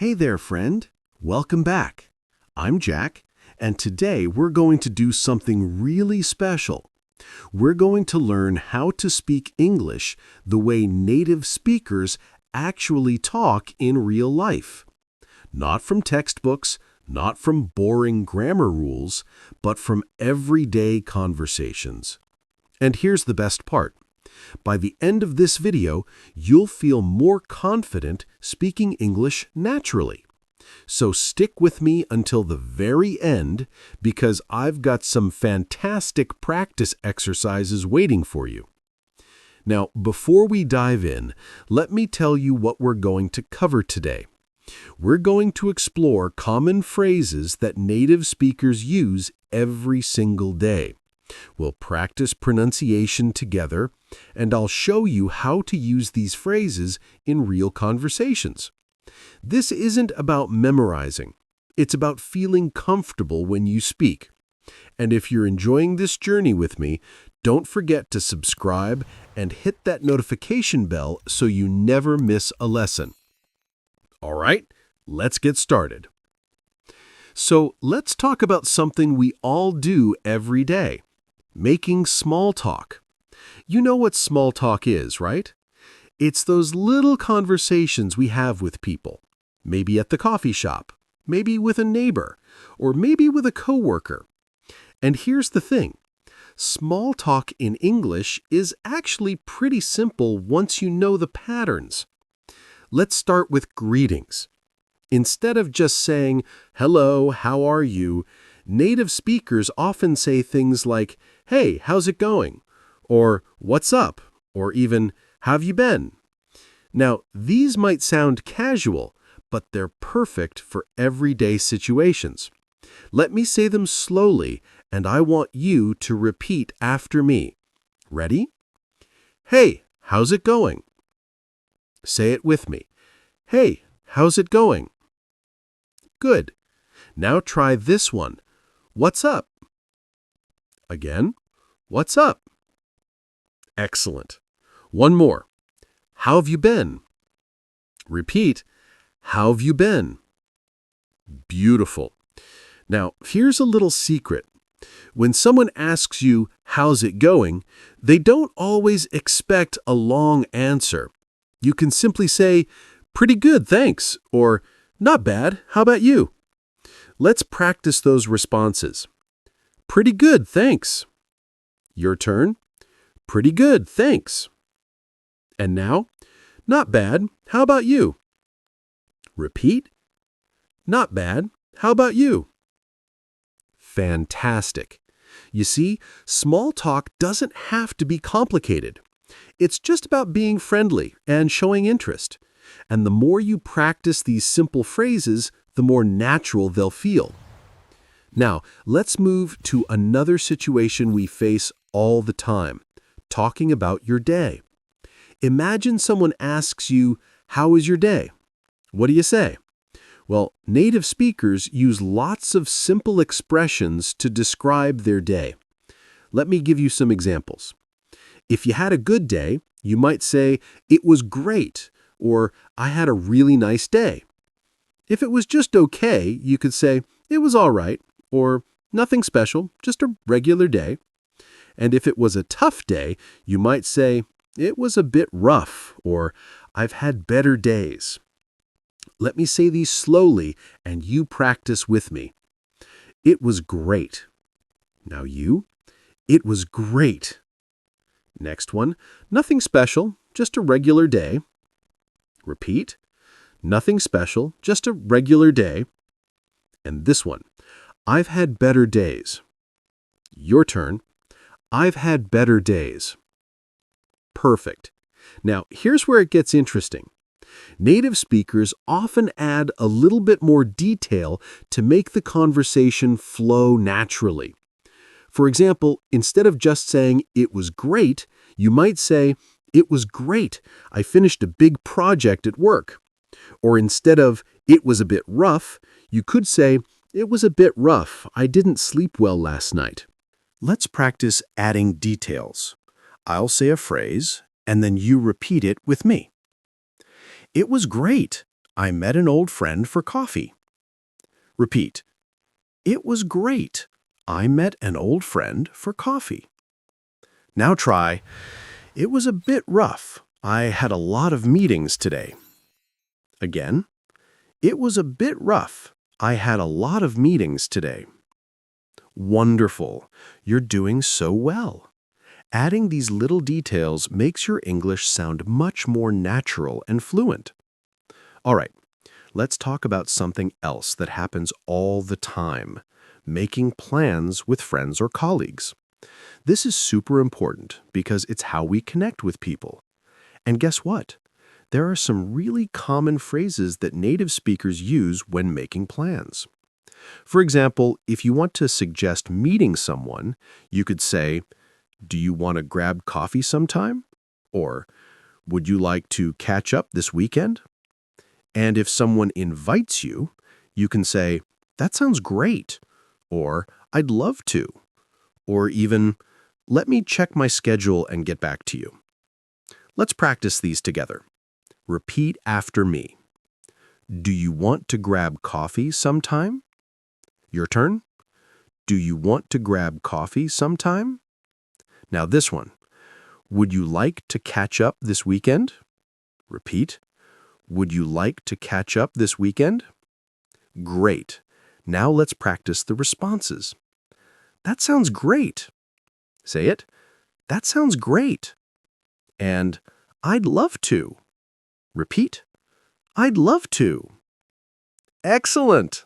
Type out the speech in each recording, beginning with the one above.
Hey there, friend. Welcome back. I'm Jack, and today we're going to do something really special. We're going to learn how to speak English the way native speakers actually talk in real life. Not from textbooks, not from boring grammar rules, but from everyday conversations. And here's the best part. By the end of this video, you'll feel more confident speaking English naturally. So stick with me until the very end because I've got some fantastic practice exercises waiting for you. Now, before we dive in, let me tell you what we're going to cover today. We're going to explore common phrases that native speakers use every single day. We'll practice pronunciation together, and I'll show you how to use these phrases in real conversations. This isn't about memorizing. It's about feeling comfortable when you speak. And if you're enjoying this journey with me, don't forget to subscribe and hit that notification bell so you never miss a lesson. All right, let's get started. So let's talk about something we all do every day. Making small talk. You know what small talk is, right? It's those little conversations we have with people, maybe at the coffee shop, maybe with a neighbor, or maybe with a coworker. And here's the thing. Small talk in English is actually pretty simple once you know the patterns. Let's start with greetings. Instead of just saying, "Hello, how are you?" native speakers often say things like, "Hey, how's it going?" or "What's up?" or even, "How've you been?" Now, these might sound casual, but they're perfect for everyday situations. Let me say them slowly, and I want you to repeat after me. Ready? Hey, how's it going? Say it with me. Hey, how's it going? Good. Now try this one. What's up? Again, what's up? Excellent. One more. How have you been? Repeat, how have you been? Beautiful. Now, here's a little secret. When someone asks you, how's it going, they don't always expect a long answer. You can simply say, pretty good, thanks, or not bad, how about you? Let's practice those responses. Pretty good, thanks. Your turn. Pretty good, thanks. And now, not bad, how about you? Repeat. Not bad, how about you? Fantastic. You see, small talk doesn't have to be complicated. It's just about being friendly and showing interest. And the more you practice these simple phrases, the more natural they'll feel. Now, let's move to another situation we face all the time, talking about your day. Imagine someone asks you, how was your day? What do you say? Well, native speakers use lots of simple expressions to describe their day. Let me give you some examples. If you had a good day, you might say, it was great, or I had a really nice day. If it was just okay, you could say, it was all right, or nothing special, just a regular day. And if it was a tough day, you might say, it was a bit rough, or I've had better days. Let me say these slowly, and you practice with me. It was great. Now you. It was great. Next one, nothing special, just a regular day. Repeat. Nothing special, just a regular day. And this one, I've had better days. Your turn. I've had better days. Perfect. Now, here's where it gets interesting. Native speakers often add a little bit more detail to make the conversation flow naturally. For example, instead of just saying, it was great, you might say, it was great. I finished a big project at work. Or instead of, it was a bit rough, you could say, it was a bit rough. I didn't sleep well last night. Let's practice adding details. I'll say a phrase, and then you repeat it with me. It was great. I met an old friend for coffee. Repeat. It was great. I met an old friend for coffee. Now try. It was a bit rough. I had a lot of meetings today. Again. It was a bit rough. I had a lot of meetings today. Wonderful. You're doing so well. Adding these little details makes your English sound much more natural and fluent. All right, let's talk about something else that happens all the time: making plans with friends or colleagues. This is super important because it's how we connect with people. And guess what? There are some really common phrases that native speakers use when making plans. For example, if you want to suggest meeting someone, you could say, "Do you want to grab coffee sometime?" Or, "Would you like to catch up this weekend?" And if someone invites you, you can say, "That sounds great," or "I'd love to," or even, "Let me check my schedule and get back to you." Let's practice these together. Repeat after me. Do you want to grab coffee sometime? Your turn. Do you want to grab coffee sometime? Now this one. Would you like to catch up this weekend? Repeat. Would you like to catch up this weekend? Great. Now let's practice the responses. That sounds great. Say it. That sounds great. And I'd love to. Repeat. I'd love to. Excellent.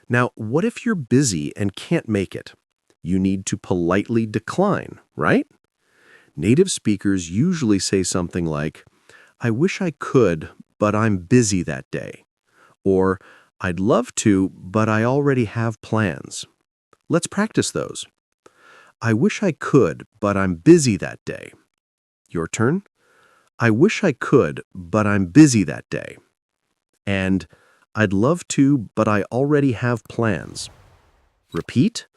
Now, what if you're busy and can't make it? You need to politely decline, right? Native speakers usually say something like, "I wish I could, but I'm busy that day." Or, "I'd love to, but I already have plans." Let's practice those. I wish I could, but I'm busy that day. Your turn. I wish I could, but I'm busy that day. And I'd love to, but I already have plans. Repeat.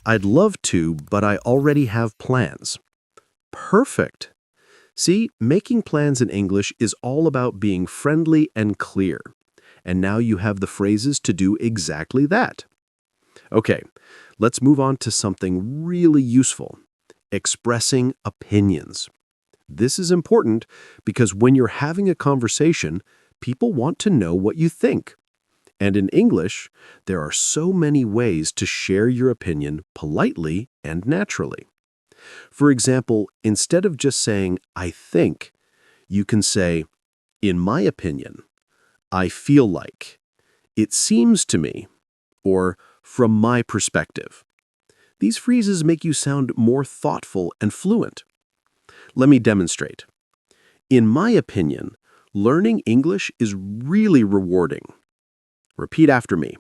I'd love to, but I already have plans. Perfect. See, making plans in English is all about being friendly and clear. And now you have the phrases to do exactly that. Okay, let's move on to something really useful: expressing opinions. This is important because when you're having a conversation, people want to know what you think. And in English, there are so many ways to share your opinion politely and naturally. For example, instead of just saying, "I think," you can say, "In my opinion," "I feel like," "It seems to me," or "From my perspective." These phrases make you sound more thoughtful and fluent. Let me demonstrate. In my opinion, learning English is really rewarding. Repeat after me.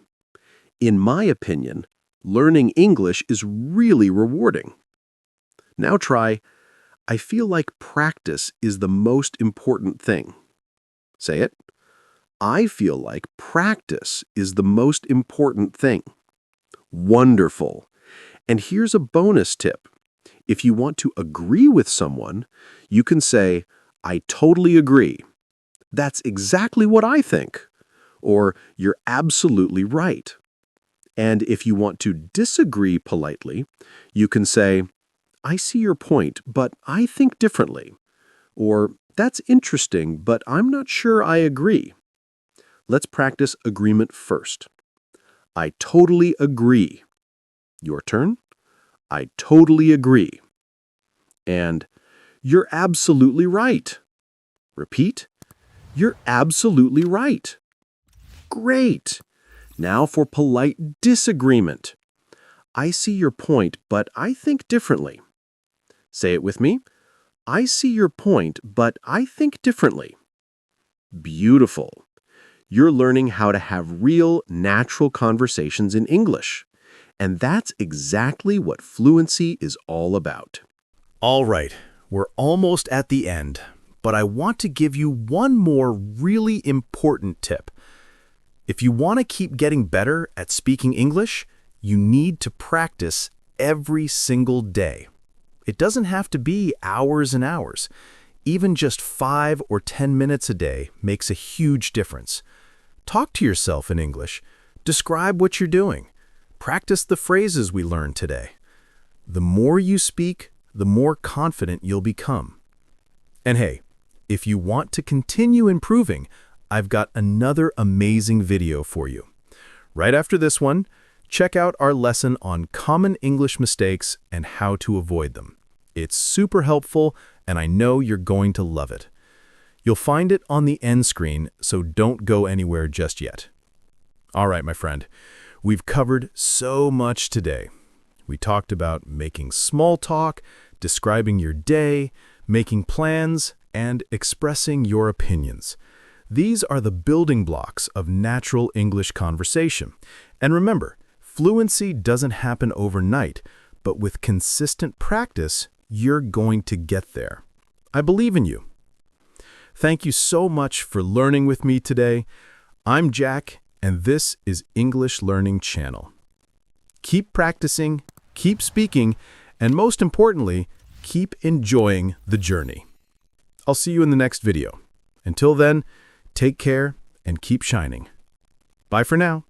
In my opinion, learning English is really rewarding. Now try, I feel like practice is the most important thing. Say it. I feel like practice is the most important thing. Wonderful. And here's a bonus tip. If you want to agree with someone, you can say, I totally agree. That's exactly what I think. Or, you're absolutely right. And if you want to disagree politely, you can say, I see your point, but I think differently. Or, that's interesting, but I'm not sure I agree. Let's practice agreement first. I totally agree. Your turn. I totally agree. And, you're absolutely right. Repeat. You're absolutely right. Great. Now for polite disagreement. I see your point, but I think differently. Say it with me. I see your point, but I think differently. Beautiful. You're learning how to have real, natural conversations in English. And that's exactly what fluency is all about. All right, we're almost at the end, but I want to give you one more really important tip. If you want to keep getting better at speaking English, you need to practice every single day. It doesn't have to be hours and hours. Even just 5 or 10 minutes a day makes a huge difference. Talk to yourself in English. Describe what you're doing. Practice the phrases we learned today. The more you speak, the more confident you'll become. And hey, if you want to continue improving, I've got another amazing video for you. Right after this one, check out our lesson on common English mistakes and how to avoid them. It's super helpful, and I know you're going to love it. You'll find it on the end screen, so don't go anywhere just yet. All right, my friend, we've covered so much today. We talked about making small talk, describing your day, making plans, and expressing your opinions. These are the building blocks of natural English conversation. And remember, fluency doesn't happen overnight, but with consistent practice, you're going to get there. I believe in you. Thank you so much for learning with me today. I'm Jack, and this is English Learning Channel. Keep practicing, keep speaking, and most importantly, keep enjoying the journey. I'll see you in the next video. Until then, take care and keep shining. Bye for now.